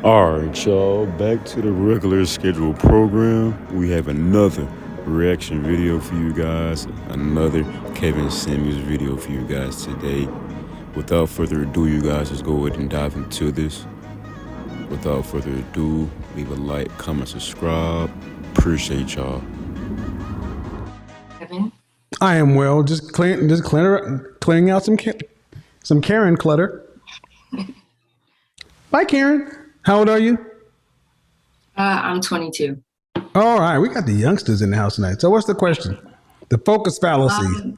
All right, y'all, back to the regular scheduled program. We have another reaction video for you guys, another Kevin Samuels video for you guys today. Without further ado, you guys, just go ahead and dive into this. Without further ado, leave a like, comment, subscribe. Appreciate y'all. Kevin? I am well. Clearing out some Karen clutter. Bye, Karen. How old are you? I'm 22. All right, we got the youngsters in the house tonight. So, what's the question? The focus fallacy.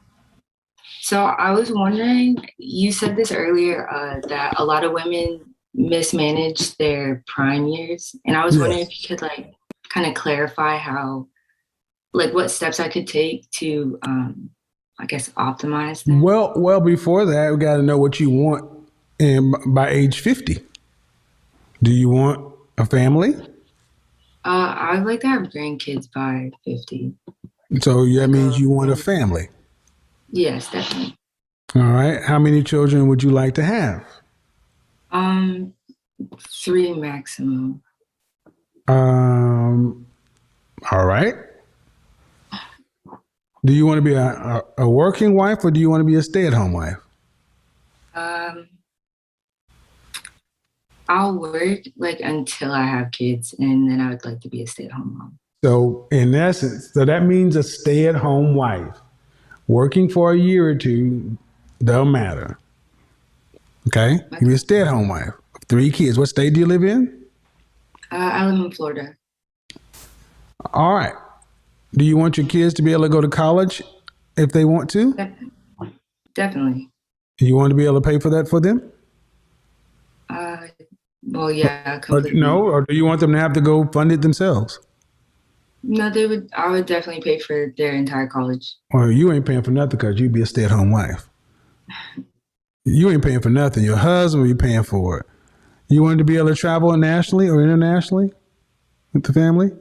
So I was wondering, you said this earlier, that a lot of women mismanage their prime years, and I was wondering if you could kind of clarify how, what steps I could take to, I guess, optimize them. Well, before that, we got to know what you want, and by age 50, do you want a family? I'd like to have grandkids by 50. So that means you want a family. Yes, definitely. All right. How many children would you like to have? 3 maximum. All right. Do you want to be a working wife, or do you want to be a stay-at-home wife? I'll work until I have kids, and then I would like to be a stay-at-home mom. So in essence, that means a stay-at-home wife. Working for a year or two don't matter. Okay? You be a stay-at-home wife. 3 kids. What state do you live in? I live in Florida. All right. Do you want your kids to be able to go to college if they want to? Definitely. You want to be able to pay for that for them? Well, yeah, completely. Or do you want them to have to go fund it themselves? No, I would definitely pay for their entire college. Well, you ain't paying for nothing because you be a stay-at-home wife. You ain't paying for nothing. Your husband will be paying for it. You want to be able to travel nationally or internationally with the family?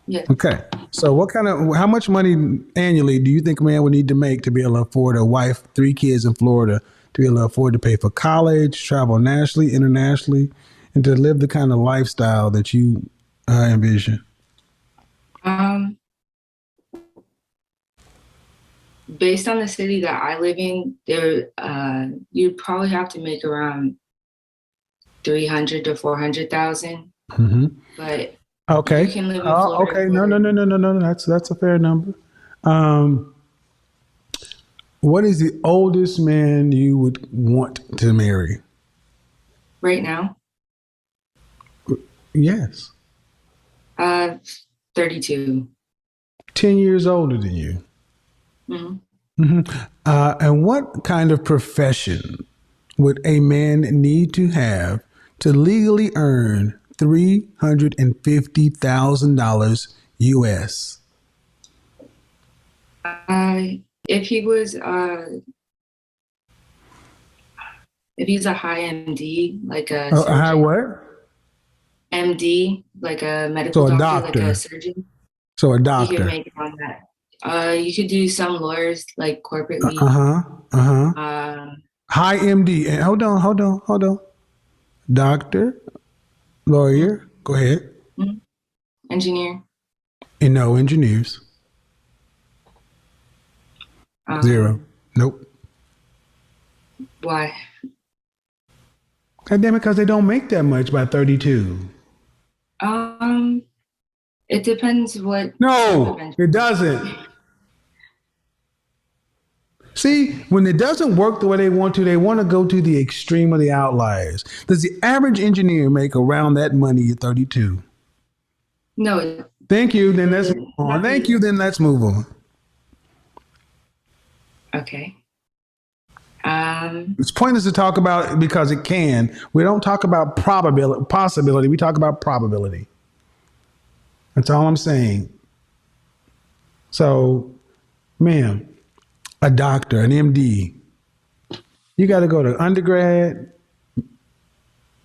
Yeah. Okay. So how much money annually do you think a man would need to make to be able to afford a wife, 3 kids in Florida, to be able to afford to pay for college, travel nationally, internationally, and to live the kind of lifestyle that you envision? Based on the city that I live in, you'd probably have to make around 300 to 400,000. Mm-hmm. But okay, you can live in Florida. Okay, no. That's a fair number. What is the oldest man you would want to marry? Right now? Yes. 32. 10 years older than you. Mm-hmm. Mm-hmm. And what kind of profession would a man need to have to legally earn $350,000 US? If he's a high MD, like a surgeon, high what? MD, like a medical doctor, like a surgeon. So a doctor. You could make it on that. You could do some lawyers, like corporately. High MD. And hold on. Doctor, lawyer. Go ahead. Mm-hmm. Engineer. And no engineers. 0. Nope. Why? God damn it, because they don't make that much by 32. It depends what. No, it doesn't. See, when it doesn't work the way they want to go to the extreme of the outliers. Does the average engineer make around that money at 32? No. Thank you. Then let's move on. Let's move on. Okay. It's pointless to talk about because it can. We don't talk about possibility. We talk about probability. That's all I'm saying. So, ma'am, a doctor, an MD, you got to go to undergrad,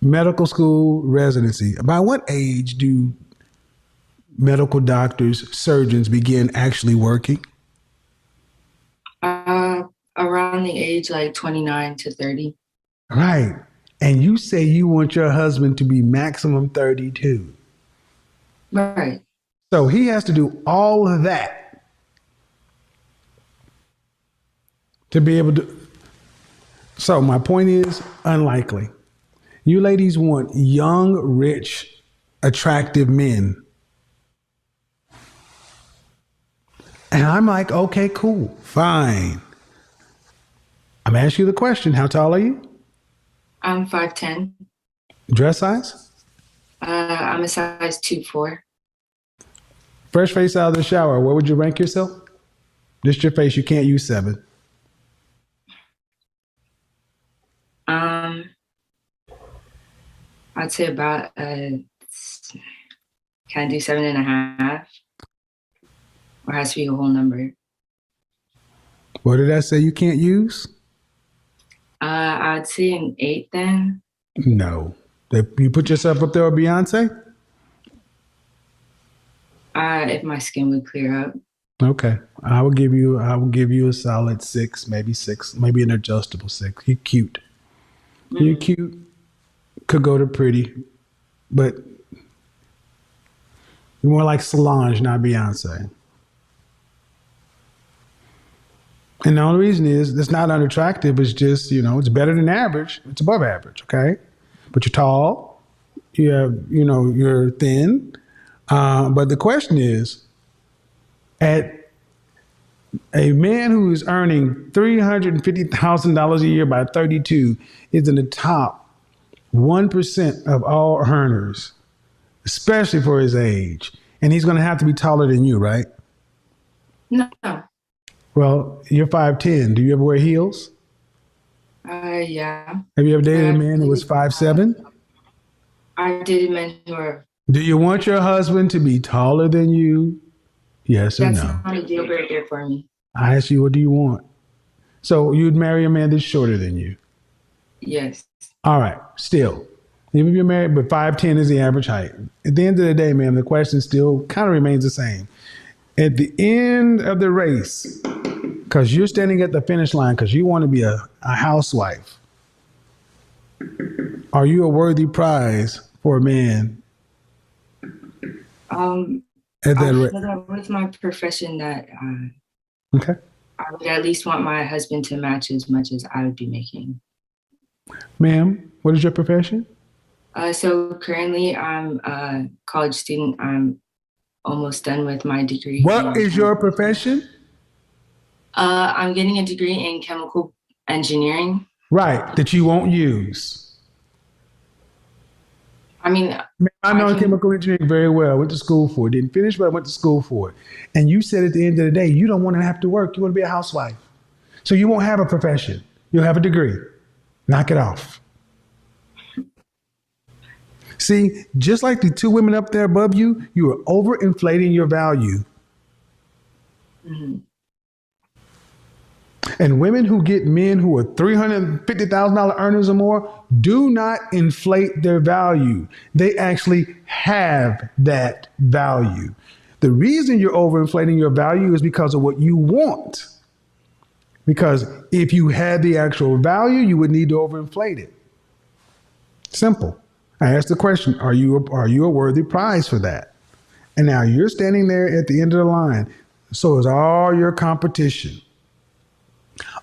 medical school, residency. By what age do medical doctors, surgeons begin actually working? Around the age 29 to 30. Right. And you say you want your husband to be maximum 32. Right. So he has to do all of that to be able to. So my point is unlikely. You ladies want young, rich, attractive men. And I'm like, okay, cool, fine. I'm asking you the question. How tall are you? I'm 5'10". Dress size? I'm a size 2'4". Fresh face out of the shower. Where would you rank yourself? Just your face. You can't use 7. I'd say about can I do 7.5? Or has to be a whole number? What did I say you can't use? I'd say an 8 then. No. You put yourself up there with Beyonce? If my skin would clear up. Okay. I will give you a solid 6, maybe 6, maybe an adjustable 6. You're cute. Mm-hmm. You're cute. Could go to pretty, but you're more like Solange, not Beyonce. And the only reason is it's not unattractive. It's just, it's better than average. It's above average, okay? But you're tall. You have, you're thin. But the question is, at a man who is earning $350,000 a year by 32 is in the top 1% of all earners, especially for his age. And he's going to have to be taller than you, right? No. Well, you're 5'10". Do you ever wear heels? Yeah. Have you ever dated a man who was 5'7"? I dated men who were. Do you want your husband to be taller than you? Yes or no? That's not a deal breaker for me. I asked you, what do you want? So you'd marry a man that's shorter than you? Yes. All right. Still, even if you're married, but 5'10" is the average height. At the end of the day, ma'am, the question still kind of remains the same. At the end of the race, because you're standing at the finish line because you want to be a housewife, are you a worthy prize for a man? I feel that with my profession that okay. I would at least want my husband to match as much as I would be making. Ma'am, what is your profession? So currently I'm a college student. I'm almost done with my degree. What is your profession? I'm getting a degree in chemical engineering. Right, that you won't use. I mean, I know chemical engineering very well. I went to school for it. Didn't finish, but I went to school for it. And you said at the end of the day, you don't want to have to work. You want to be a housewife. So you won't have a profession. You'll have a degree. Knock it off. See, just like the 2 women up there above you, you are overinflating your value. Mm-hmm. And women who get men who are $350,000 earners or more do not inflate their value. They actually have that value. The reason you're overinflating your value is because of what you want. Because if you had the actual value, you would need to overinflate it. Simple. I asked the question, are you a worthy prize for that? And now you're standing there at the end of the line. So is all your competition.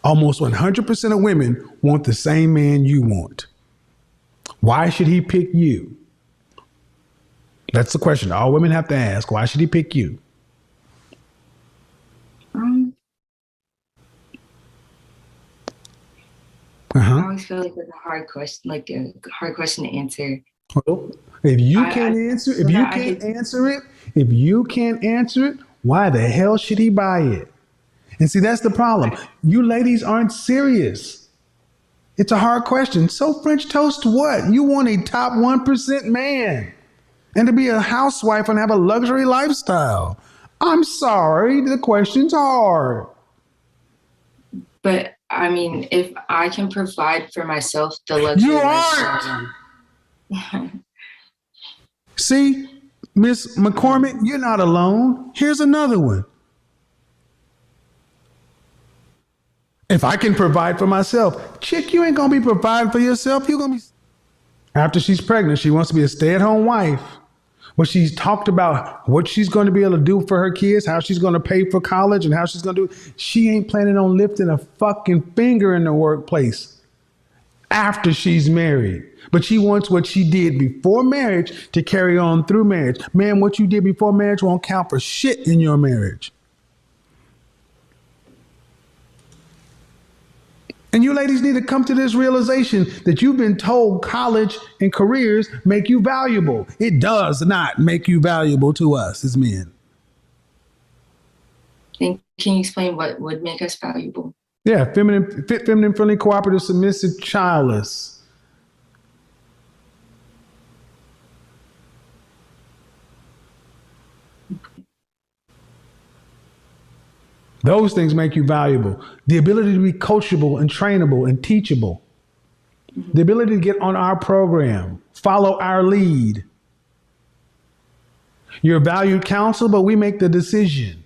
Almost 100% of women want the same man you want. Why should he pick you? That's the question all women have to ask. Why should he pick you? I always feel like it's a hard question to answer. Well, if you can't answer it, why the hell should he buy it? And see, that's the problem. You ladies aren't serious. It's a hard question. So French toast what? You want a top 1% man and to be a housewife and have a luxury lifestyle. I'm sorry, the question's hard. But I mean, if I can provide for myself the luxury lifestyle. See, Miss McCormick, you're not alone. Here's another one. If I can provide for myself, chick, you ain't gonna be providing for yourself. You're gonna be After she's pregnant, she wants to be a stay-at-home wife. Well, she's talked about what she's going to be able to do for her kids, how she's going to pay for college, and how she's going to do it. She ain't planning on lifting a fucking finger in the workplace after she's married. But she wants what she did before marriage to carry on through marriage. Man, what you did before marriage won't count for shit in your marriage. And you ladies need to come to this realization that you've been told college and careers make you valuable. It does not make you valuable to us as men. And can you explain what would make us valuable? Yeah, feminine, fit, feminine, friendly, cooperative, submissive, childless. Those things make you valuable. The ability to be coachable and trainable and teachable. The ability to get on our program, follow our lead. You're a valued counsel, but we make the decision.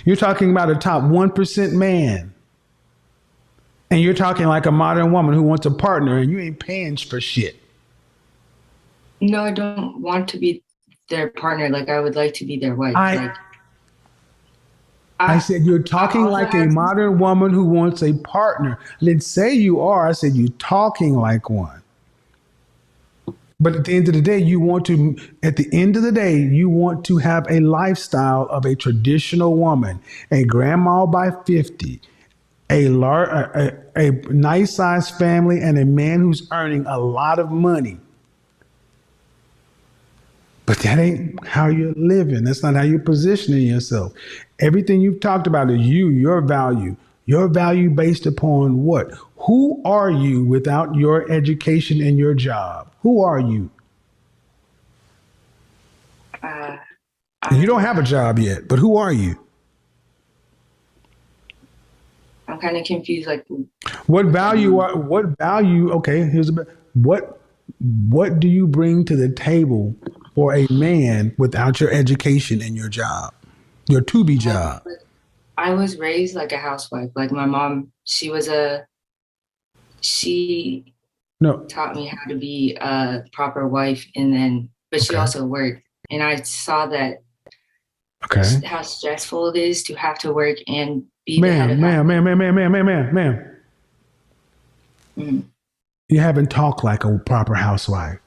You're talking about a top 1% man. And you're talking like a modern woman who wants a partner and you ain't paying for shit. No, I don't want to be their partner. Like, I would like to be their wife. I said, you're talking like a modern woman who wants a partner. I didn't say you are. I said, you're talking like one. But at the end of the day, you want to have a lifestyle of a traditional woman, a grandma by 50, a nice sized family, and a man who's earning a lot of money. But that ain't how you're living. That's not how you're positioning yourself. Everything you've talked about is your value. Your value based upon what? Who are you without your education and your job? Who are you? You don't have a job yet, but who are you? I'm kind of confused. Like, what value? Okay, what do you bring to the table for a man without your education and your job, your to-be job? I was raised like a housewife. Like, my mom, she taught me how to be a proper wife, but she also worked. And I saw that how stressful it is to have to work and be the head of ma'am. Mm-hmm. You haven't talked like a proper housewife.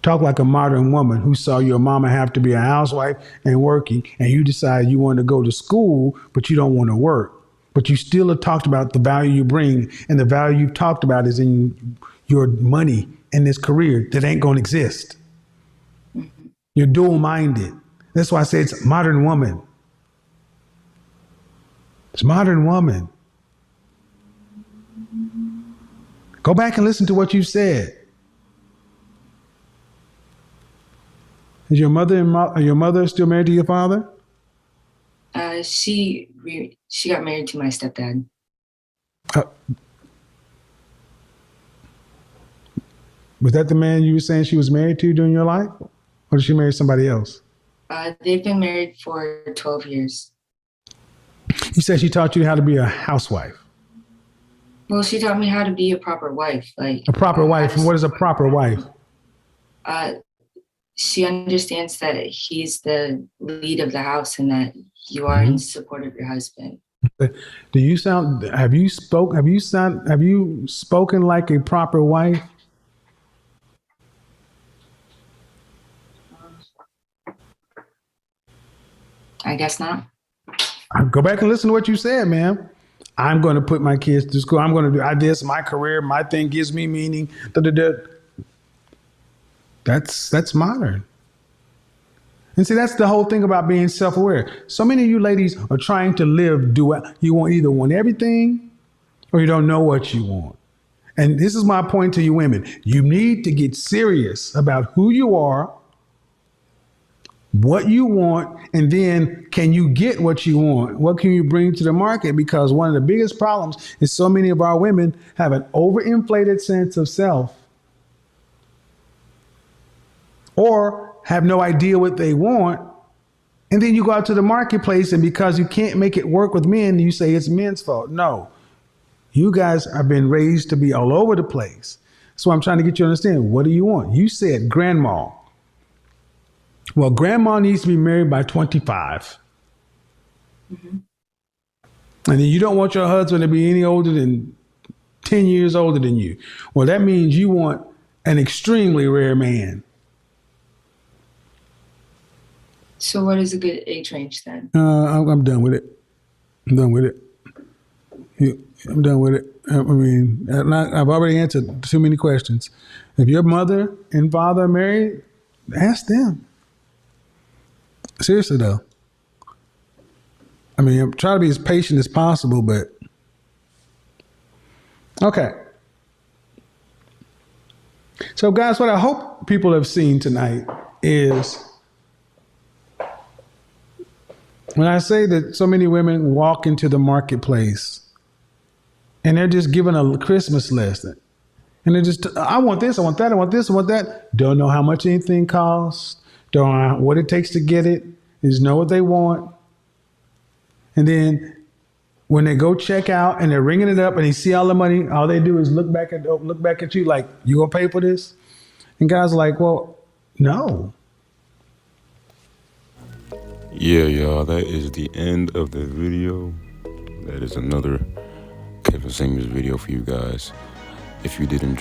Talk like a modern woman who saw your mama have to be a housewife and working, and you decide you want to go to school, but you don't want to work. But you still have talked about the value you bring, and the value you've talked about is in your money and this career that ain't going to exist. Mm-hmm. You're dual-minded. That's why I say it's modern woman. It's modern woman. Go back and listen to what you said. Is your mother still married to your father? She got married to my stepdad. Was that the man you were saying she was married to during your life? Or did she marry somebody else? They've been married for 12 years. You said she taught you how to be a housewife. Well, she taught me how to be a proper wife. Like a proper wife. What is a proper wife? She understands that he's the lead of the house and that you are in support of your husband. Do you sound? Have you spoken like a proper wife? I guess not. Go back and listen to what you said, ma'am. I'm going to put my kids to school. I'm going to do this. My career, my thing gives me meaning. That's modern. And see, that's the whole thing about being self-aware. So many of you ladies are trying to live you want everything, or you don't know what you want. And this is my point to you women. You need to get serious about who you are, what you want, and then can you get what you want? What can you bring to the market? Because one of the biggest problems is so many of our women have an overinflated sense of self or have no idea what they want. And then you go out to the marketplace, and because you can't make it work with men, you say it's men's fault. No, you guys have been raised to be all over the place. So I'm trying to get you to understand. What do you want? You said grandma. Well, grandma needs to be married by 25. Mm-hmm. And then you don't want your husband to be any older than 10 years older than you. Well, that means you want an extremely rare man. So what is a good age range then? I'm done with it. I'm done with it. I'm done with it. I mean, I've already answered too many questions. If your mother and father are married, ask them. Seriously, though. I mean, I'm trying to be as patient as possible, but okay. So, guys, what I hope people have seen tonight is when I say that so many women walk into the marketplace and they're just given a Christmas list. And they're just, I want this, I want that, I want this, I want that. Don't know how much anything costs. Don't know what it takes to get it. They just know what they want. And then when they go check out and they're ringing it up and they see all the money, all they do is look back at you like, you gonna pay for this? And guys are like, well, no. Yeah, y'all, that is the end of the video. That is another Kevin Samuels video for you guys. If you did enjoy